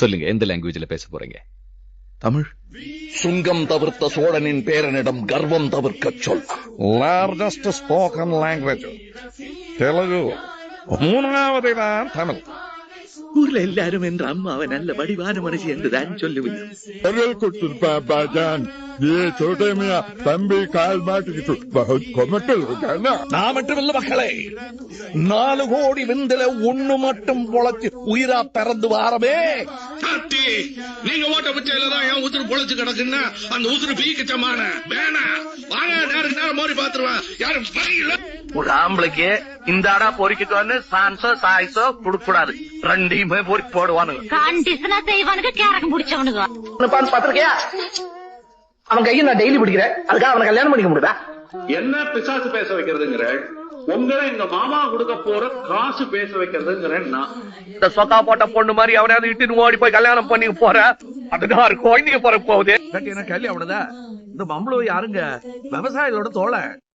சொல்லுங்க, எந்த லாங்குவேஜ்ல பேச போறீங்க? தமிழ். சுங்கம் தவிர்த்த சோழனின் பேரனிடம் கர்வம் தவிர்க்க சொல். லார்ஜஸ்ட் ஸ்போக்கன் லாங்குவேஜ் தெலுங்கு, மூணாவது தான் தமிழ். ஊர்ல எல்லாரும் என்ற அம்மாவை நல்ல வடிவான மனுஷி என்றுதான் சொல்லுவேன். தம்பி கால் மாட்டிக்கிட்டு நான் மட்டுமில்ல மக்களே, 4 கோடி விந்தில ஒண்ணு மட்டும் பொழைச்சு உயிரா பிறந்து வாரமே. நீங்க ஓட்ட பிச்சையிலதான் என் உசுறு பொழைச்சு கிடக்குன்னா அந்த உசுறு பீக்கச்சமான வேணா வாங்க, நேருக்கு நேரம் மோடி பாத்துருவேன். யாரும் பையில ஒரு ஆம்பளைக்கு இந்த ஆடா பொறிக்கிட்டு வந்து சான்ஸோ சாய்ஸோ கொடுக்க கூடாது, ரெண்டையுமே பொறிக்கு போடுவானுங்க. கண்டிஷனா செய்வானுங்க, கேரகம் பிடிச்சவனுங்க. பாத்திருக்கியா? அவன் கையை நான் டெய்லி பிடிக்கிறேன், அதுக்காக அவனை கல்யாணம் பண்ணிக்க முடியுதா? என்ன பிசாசு பேச வைக்கிறதுங்கிற உங்களை எங்க மாமா கொடுக்க போற காசு பேச வைக்கிறதுங்கிறேன். இந்த சொக்கா போட்ட பொண்ணு மாதிரி அவனையாவது இட்டுன்னு ஓடி போய் கல்யாணம் பண்ணி போற, அதுதான் ஒரு குழந்தைங்க போற போகுது. கல்யாணம் இந்த மம்பளம் யாருங்க? விவசாயிகளோட தோழ